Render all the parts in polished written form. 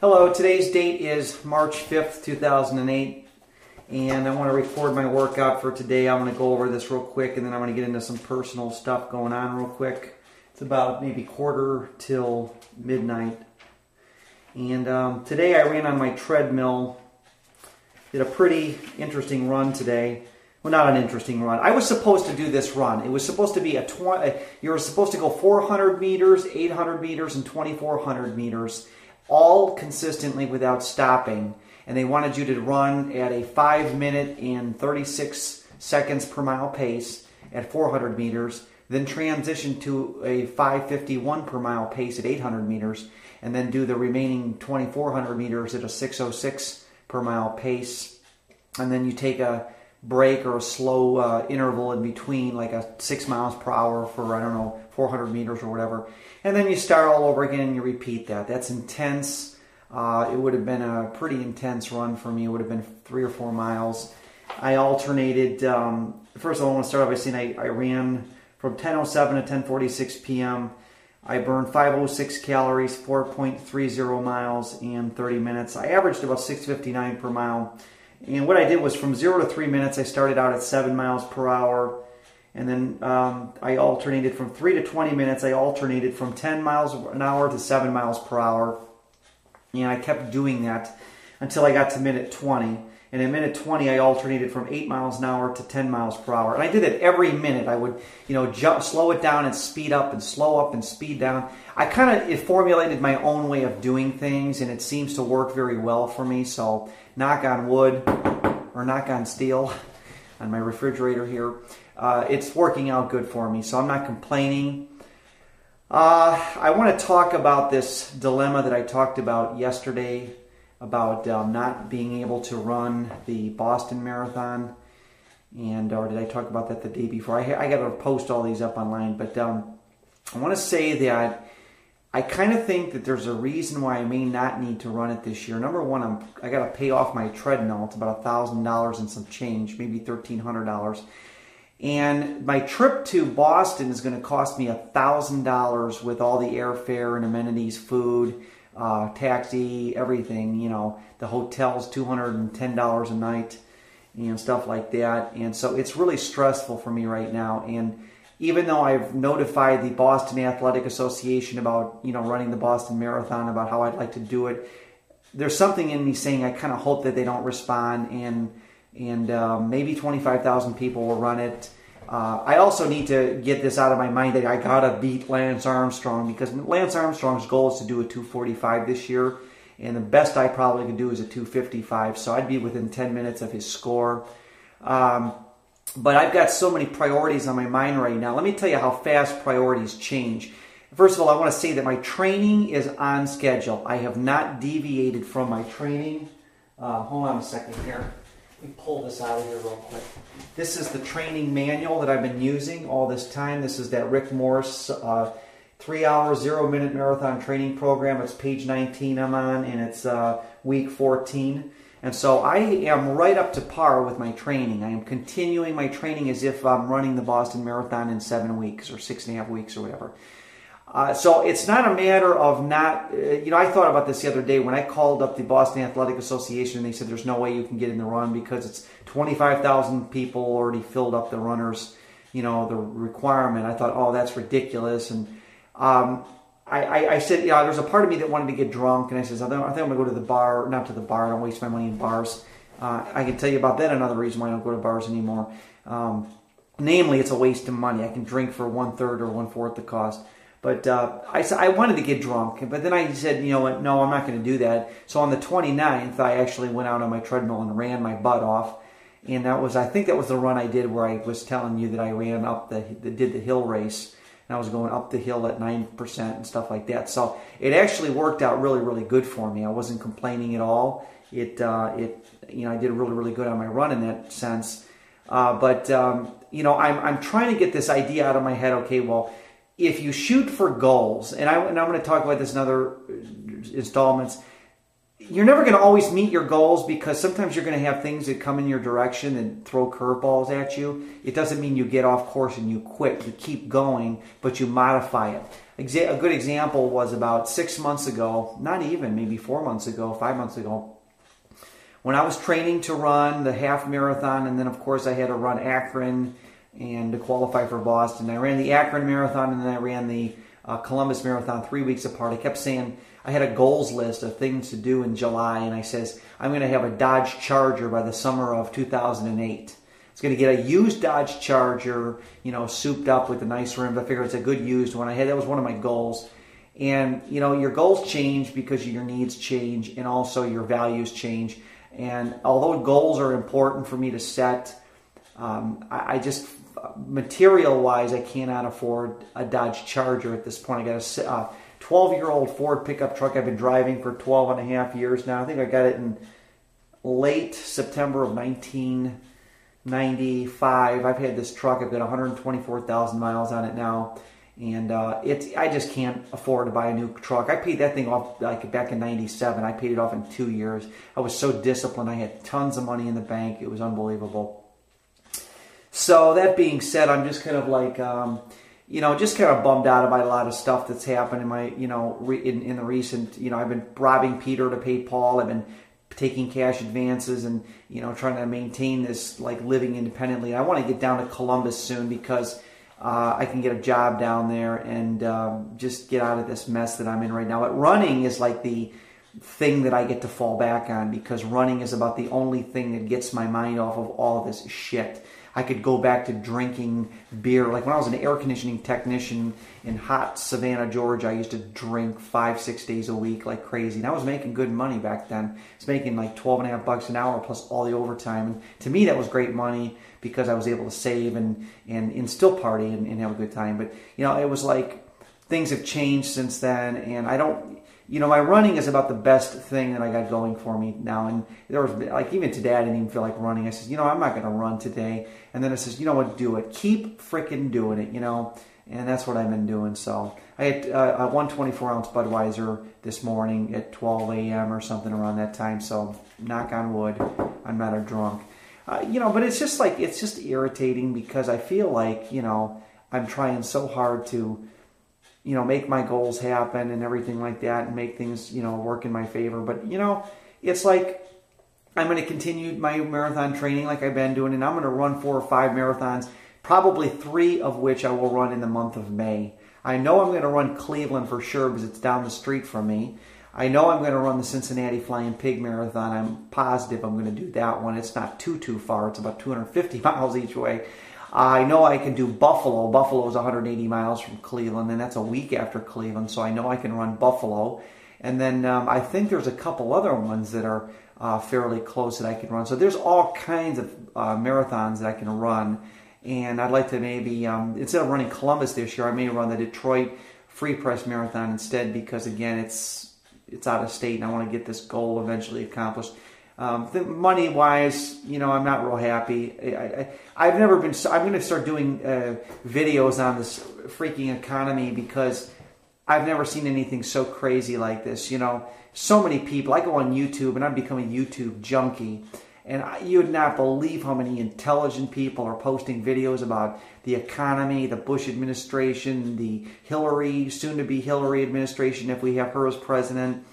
Hello, today's date is March 5th, 2008, and I want to record my workout for today. I'm going to go over this real quick, and then I'm going to get into some personal stuff going on real quick. It's about maybe quarter till midnight. And today I ran on my treadmill, did a pretty interesting run today. Well, not an interesting run. I was supposed to do this run. It was supposed to be you were supposed to go 400 meters, 800 meters, and 2,400 meters, all consistently without stopping. And they wanted you to run at a 5 minute and 36 seconds per mile pace at 400 meters, then transition to a 5:51 per mile pace at 800 meters, and then do the remaining 2,400 meters at a 6:06 per mile pace. And then you take a break or a slow interval in between, like a 6 miles per hour for, I don't know, 400 meters or whatever. And then you start all over again and you repeat that. That's intense. It would have been a pretty intense run for me. It would have been 3 or 4 miles. I alternated. First of all, I want to start off by saying I ran from 10:07 to 10:46 p.m. I burned 506 calories, 4.30 miles in 30 minutes. I averaged about 6:59 per mile. And what I did was from 0 to 3 minutes, I started out at 7 miles per hour. And then I alternated from 3 to 20 minutes. I alternated from 10 miles an hour to 7 miles per hour. And I kept doing that until I got to minute 20. And at minute 20, I alternated from 8 miles an hour to 10 miles per hour. And I did it every minute. I would, slow it down and speed up and slow up and speed down. I kind of formulated my own way of doing things, and it seems to work very well for me. So knock on wood, or knock on steel on my refrigerator here. It's working out good for me, so I'm not complaining. I want to talk about this dilemma that I talked about yesterday about not being able to run the Boston Marathon, or did I talk about that the day before? I got to post all these up online, but I want to say that I kind of think that there's a reason why I may not need to run it this year. Number one, I got to pay off my treadmill. It's about $1,000 and some change, maybe $1,300. And my trip to Boston is going to cost me $1,000 with all the airfare and amenities, food, taxi, everything. The hotel's $210 a night and stuff like that. And so it's really stressful for me right now. And even though I've notified the Boston Athletic Association about, running the Boston Marathon, about how I'd like to do it, there's something in me saying I kind of hope that they don't respond, and maybe 25,000 people will run it. I also need to get this out of my mind that I gotta beat Lance Armstrong, because Lance Armstrong's goal is to do a 2:45 this year, and the best I probably could do is a 2:55, so I'd be within 10 minutes of his score. But I've got so many priorities on my mind right now. Let me tell you how fast priorities change. First of all, I want to say that my training is on schedule. I have not deviated from my training. Hold on a second here. Let me pull this out of here real quick. This is the training manual that I've been using all this time. This is that Rick Morse 3-hour, 0-minute marathon training program. It's page 19 I'm on, and it's week 14. And so I am right up to par with my training. I am continuing my training as if I'm running the Boston Marathon in 7 weeks or 6.5 weeks or whatever. So it's not a matter of not, I thought about this the other day when I called up the Boston Athletic Association, and they said there's no way you can get in the run because it's 25,000 people already filled up the runners, the requirement. I thought, oh, that's ridiculous. And I said, there's a part of me that wanted to get drunk, and I said, I think I'm going to go to the bar, not to the bar, I don't waste my money in bars. I can tell you about that, another reason why I don't go to bars anymore. Namely, it's a waste of money. I can drink for 1/3 or 1/4 the cost. But I wanted to get drunk, but then I said, no, I'm not going to do that. So on the 29th, I actually went out on my treadmill and ran my butt off. And I think that was the run I did where I was telling you that I ran did the hill race. And I was going up the hill at 9% and stuff like that. So it actually worked out really, really good for me. I wasn't complaining at all. I did really, really good on my run in that sense. But I'm trying to get this idea out of my head. Okay, well, if you shoot for goals, and I'm going to talk about this in other installments, you're never going to always meet your goals, because sometimes you're going to have things that come in your direction and throw curveballs at you. It doesn't mean you get off course and you quit. You keep going, but you modify it. A good example was about 6 months ago, not even, maybe 4 months ago, 5 months ago, when I was training to run the half marathon, and then of course I had to run Akron and to qualify for Boston. I ran the Akron Marathon, and then I ran the Columbus Marathon 3 weeks apart. I kept saying, I had a goals list of things to do in July, and I says, I'm going to have a Dodge Charger by the summer of 2008. It's going to get a used Dodge Charger, souped up with the nice rims. I figured it's a good used one. That was one of my goals. And, your goals change because your needs change, and also your values change. And although goals are important for me to set, I just, material-wise, I cannot afford a Dodge Charger at this point. I got a 12-year-old Ford pickup truck I've been driving for 12 and a half years now. I think I got it in late September of 1995. I've had this truck. I've got 124,000 miles on it now. And I just can't afford to buy a new truck. I paid that thing off like back in 97. I paid it off in 2 years. I was so disciplined. I had tons of money in the bank. It was unbelievable. So that being said, I'm just kind of like, just kind of bummed out about a lot of stuff that's happened in my, in the recent, I've been robbing Peter to pay Paul. I've been taking cash advances and, trying to maintain this, like, living independently. I want to get down to Columbus soon, because I can get a job down there and just get out of this mess that I'm in right now. But running is like the thing that I get to fall back on, because running is about the only thing that gets my mind off of all of this shit. I could go back to drinking beer. Like when I was an air conditioning technician in hot Savannah, Georgia, I used to drink 5-6 days a week like crazy. And I was making good money back then. I was making like $12.50 an hour plus all the overtime. And to me, that was great money, because I was able to save and still party and have a good time. But, it was like things have changed since then. And I don't, my running is about the best thing that I got going for me now. And there was, like, even today, I didn't even feel like running. I said, I'm not going to run today. And then I says, you know what, do it. Keep freaking doing it, And that's what I've been doing. So I had a 124-ounce Budweiser this morning at 12 a.m. or something around that time. So knock on wood, I'm not a drunk. But it's just like, it's just irritating, because I feel like, I'm trying so hard to, make my goals happen and everything like that, and make things, work in my favor. But, it's like, I'm going to continue my marathon training like I've been doing, and I'm going to run 4 or 5 marathons, probably 3 of which I will run in the month of May. I know I'm going to run Cleveland for sure, because it's down the street from me. I know I'm going to run the Cincinnati Flying Pig Marathon. I'm positive I'm going to do that one. It's not too far. It's about 250 miles each way. I know I can do Buffalo. Buffalo is 180 miles from Cleveland, and that's a week after Cleveland, so I know I can run Buffalo. And then I think there's a couple other ones that are fairly close that I can run. So there's all kinds of marathons that I can run. And I'd like to maybe, instead of running Columbus this year, I may run the Detroit Free Press Marathon instead, because, again, it's out of state, and I want to get this goal eventually accomplished. Money-wise, I'm not real happy. I've never been. I'm going to start doing videos on this freaking economy, because I've never seen anything so crazy like this. So many people. I go on YouTube, and I've become a YouTube junkie. And you would not believe how many intelligent people are posting videos about the economy, the Bush administration, the soon-to-be Hillary administration, if we have her as president,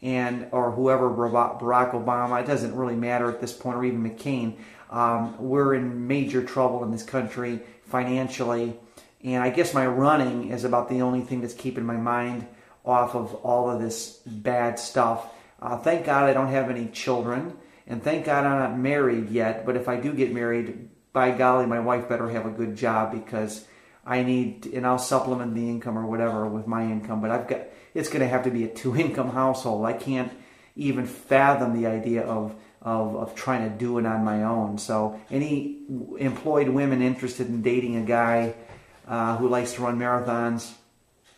or whoever, Barack Obama. It doesn't really matter at this point, or even McCain. We're in major trouble in this country financially. And I guess my running is about the only thing that's keeping my mind off of all of this bad stuff. Thank God I don't have any children. And thank God I'm not married yet, but if I do get married, by golly, my wife better have a good job, because I need, and I'll supplement the income or whatever with my income, but it's going to have to be a 2-income household. I can't even fathom the idea of trying to do it on my own. So any employed women interested in dating a guy who likes to run marathons,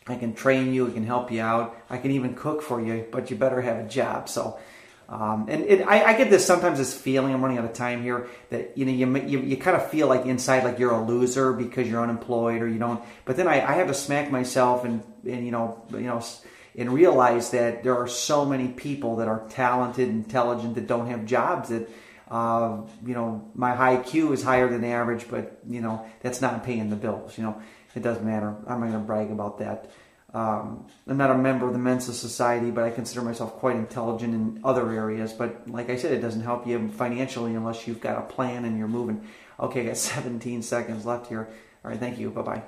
I can train you, I can help you out, I can even cook for you, but you better have a job. So I get this sometimes, this feeling, I'm running out of time here, that you kind of feel like inside like you're a loser because you're unemployed or you don't. But then I have to smack myself and and realize that there are so many people that are talented, intelligent, that don't have jobs. That you know, my high IQ is higher than average, but you know, that's not paying the bills. You know, it doesn't matter. I'm not going to brag about that. I'm not a member of the Mensa Society, but I consider myself quite intelligent in other areas. But like I said, it doesn't help you financially unless you've got a plan and you're moving. Okay, I got 17 seconds left here. All right, thank you. Bye-bye.